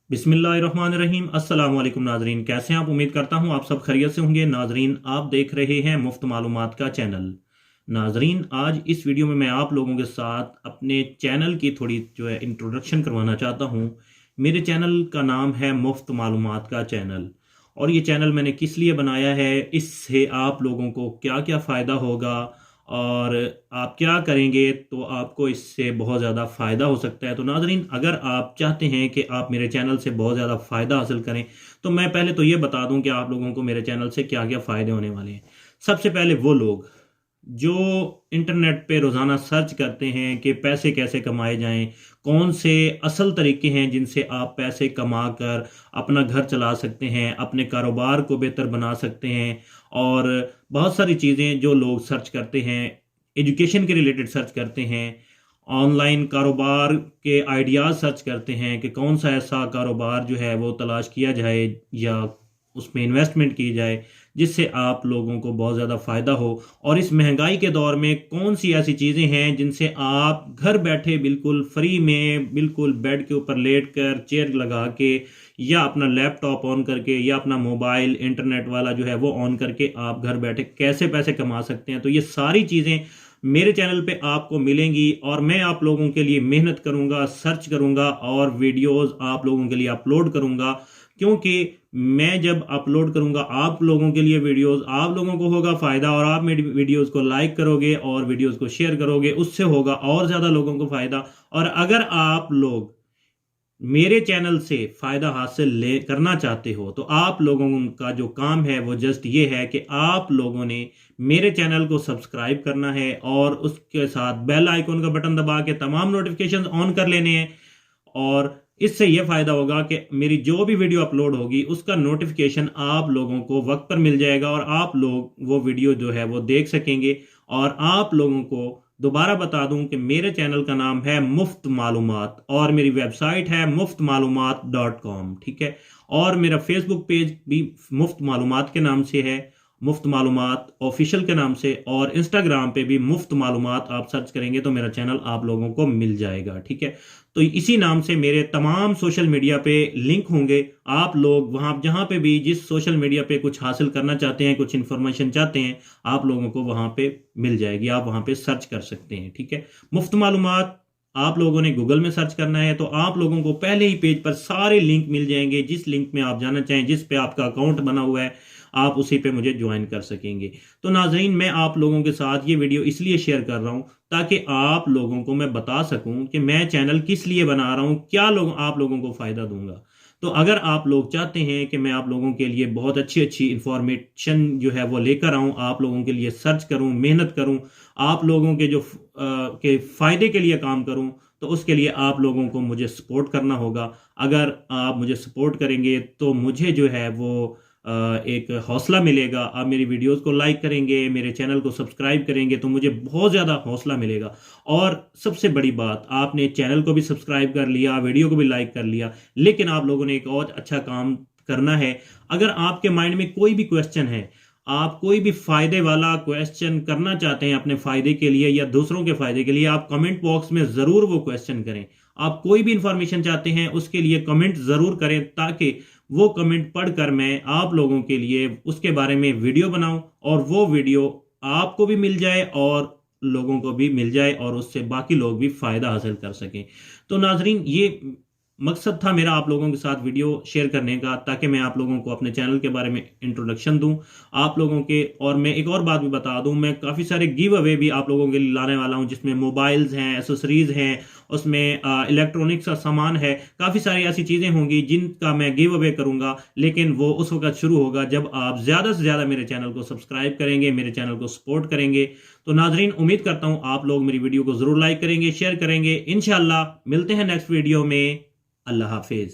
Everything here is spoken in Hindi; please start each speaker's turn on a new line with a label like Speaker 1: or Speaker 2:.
Speaker 1: बिस्मिल्लाहिर्रहमानिर्रहीम। अस्सलाम वालेकुम नाजरीन, कैसे हैं आप? उम्मीद करता हूं आप सब खैरियत से होंगे। नाजरीन, आप देख रहे हैं मुफ्त मालूमात का चैनल। नाजरीन, आज इस वीडियो में मैं आप लोगों के साथ अपने चैनल की थोड़ी इंट्रोडक्शन करवाना चाहता हूं। मेरे चैनल का नाम है मुफ्त मालूमात का चैनल, और ये चैनल मैंने किस लिए बनाया है, इससे आप लोगों को क्या क्या फ़ायदा होगा और आप क्या करेंगे तो आपको इससे बहुत ज़्यादा फ़ायदा हो सकता है। तो नाजरीन, अगर आप चाहते हैं कि आप मेरे चैनल से बहुत ज़्यादा फ़ायदा हासिल करें, तो मैं पहले तो ये बता दूं कि आप लोगों को मेरे चैनल से क्या क्या फ़ायदे होने वाले हैं। सबसे पहले वो लोग जो इंटरनेट पे रोज़ाना सर्च करते हैं कि पैसे कैसे कमाए जाएं, कौन से असल तरीके हैं जिनसे आप पैसे कमा कर अपना घर चला सकते हैं, अपने कारोबार को बेहतर बना सकते हैं, और बहुत सारी चीज़ें जो लोग सर्च करते हैं, एजुकेशन के रिलेटेड सर्च करते हैं, ऑनलाइन कारोबार के आइडियाज़ सर्च करते हैं कि कौन सा ऐसा कारोबार जो है वो तलाश किया जाए या उसमें इन्वेस्टमेंट की जाए जिससे आप लोगों को बहुत ज़्यादा फ़ायदा हो। और इस महंगाई के दौर में कौन सी ऐसी चीज़ें हैं जिनसे आप घर बैठे बिल्कुल फ्री में, बिल्कुल बेड के ऊपर लेट कर चेयर लगा के या अपना लैपटॉप ऑन करके या अपना मोबाइल इंटरनेट वाला जो है वो ऑन करके आप घर बैठे कैसे पैसे कमा सकते हैं। तो ये सारी चीज़ें मेरे चैनल पे आपको मिलेंगी, और मैं आप लोगों के लिए मेहनत करूंगा, सर्च करूंगा और वीडियोस आप लोगों के लिए अपलोड करूंगा। क्योंकि मैं जब अपलोड करूंगा आप लोगों के लिए वीडियोस, आप लोगों को होगा फायदा, और आप मेरी वीडियोस को लाइक करोगे और वीडियोस को शेयर करोगे, उससे होगा और ज्यादा लोगों को फायदा। और अगर आप लोग मेरे चैनल से फायदा हासिल ले करना चाहते हो, तो आप लोगों का जो काम है वो जस्ट ये है कि आप लोगों ने मेरे चैनल को सब्सक्राइब करना है और उसके साथ बेल आइकन का बटन दबा के तमाम नोटिफिकेशंस ऑन कर लेने हैं। और इससे यह फायदा होगा कि मेरी जो भी वीडियो अपलोड होगी उसका नोटिफिकेशन आप लोगों को वक्त पर मिल जाएगा, और आप लोग वो वीडियो जो है वो देख सकेंगे। और आप लोगों को दोबारा बता दूं कि मेरे चैनल का नाम है मुफ्त मालूमात, और मेरी वेबसाइट है muftmalumat.com, ठीक है। और मेरा फेसबुक पेज भी मुफ्त मालूमात के नाम से है, मुफ्त मालूमात ऑफिशियल के नाम से, और इंस्टाग्राम पे भी मुफ्त मालूमात आप सर्च करेंगे तो मेरा चैनल आप लोगों को मिल जाएगा, ठीक है। तो इसी नाम से मेरे तमाम सोशल मीडिया पे लिंक होंगे। आप लोग वहां जहां पे भी जिस सोशल मीडिया पे कुछ हासिल करना चाहते हैं, कुछ इंफॉर्मेशन चाहते हैं, आप लोगों को वहां पे मिल जाएगी, आप वहां पे सर्च कर सकते हैं, ठीक है। मुफ्त मालूमात आप लोगों ने गूगल में सर्च करना है तो आप लोगों को पहले ही पेज पर सारे लिंक मिल जाएंगे। जिस लिंक में आप जाना चाहें, जिस पे आपका अकाउंट बना हुआ है, आप उसी पे मुझे ज्वाइन कर सकेंगे। तो नाजरीन, मैं आप लोगों के साथ ये वीडियो इसलिए शेयर कर रहा हूं ताकि आप लोगों को मैं बता सकूं कि मैं चैनल किस लिए बना रहा हूं, क्या लोग आप लोगों को फायदा दूंगा। तो अगर आप लोग चाहते हैं कि मैं आप लोगों के लिए बहुत अच्छी अच्छी इंफॉर्मेशन जो है वो लेकर आऊं, आप लोगों के लिए सर्च करूं, मेहनत करूं, आप लोगों के के फायदे के लिए काम करूं, तो उसके लिए आप लोगों को मुझे सपोर्ट करना होगा। अगर आप मुझे सपोर्ट करेंगे तो मुझे जो है वो एक हौसला मिलेगा। आप मेरी वीडियोस को लाइक करेंगे, मेरे चैनल को सब्सक्राइब करेंगे तो मुझे बहुत ज़्यादा हौसला मिलेगा। और सबसे बड़ी बात, आपने चैनल को भी सब्सक्राइब कर लिया, वीडियो को भी लाइक कर लिया, लेकिन आप लोगों ने एक और अच्छा काम करना है। अगर आपके माइंड में कोई भी क्वेश्चन है, आप कोई भी फायदे वाला क्वेश्चन करना चाहते हैं अपने फायदे के लिए या दूसरों के फायदे के लिए, आप कमेंट बॉक्स में ज़रूर वो क्वेश्चन करें। आप कोई भी इंफॉर्मेशन चाहते हैं उसके लिए कमेंट ज़रूर करें, ताकि वो कमेंट पढ़कर मैं आप लोगों के लिए उसके बारे में वीडियो बनाऊं, और वो वीडियो आपको भी मिल जाए और लोगों को भी मिल जाए, और उससे बाकी लोग भी फायदा हासिल कर सकें। तो नाजरीन, ये मकसद था मेरा आप लोगों के साथ वीडियो शेयर करने का, ताकि मैं आप लोगों को अपने चैनल के बारे में इंट्रोडक्शन दूं आप लोगों के। और मैं एक और बात भी बता दूं, मैं काफ़ी सारे गिव अवे भी आप लोगों के लिए लाने वाला हूं, जिसमें मोबाइल्स हैं, एसेसरीज हैं, उसमें इलेक्ट्रॉनिक्स का सामान है, काफ़ी सारी ऐसी चीज़ें होंगी जिनका मैं गिव अवे करूंगा। लेकिन वो उस वक्त शुरू होगा जब आप ज़्यादा से ज़्यादा मेरे चैनल को सब्सक्राइब करेंगे, मेरे चैनल को सपोर्ट करेंगे। तो नाजरीन, उम्मीद करता हूँ आप लोग मेरी वीडियो को ज़रूर लाइक करेंगे, शेयर करेंगे। इंशाल्लाह मिलते हैं नेक्स्ट वीडियो में। अल्लाह हाफिज।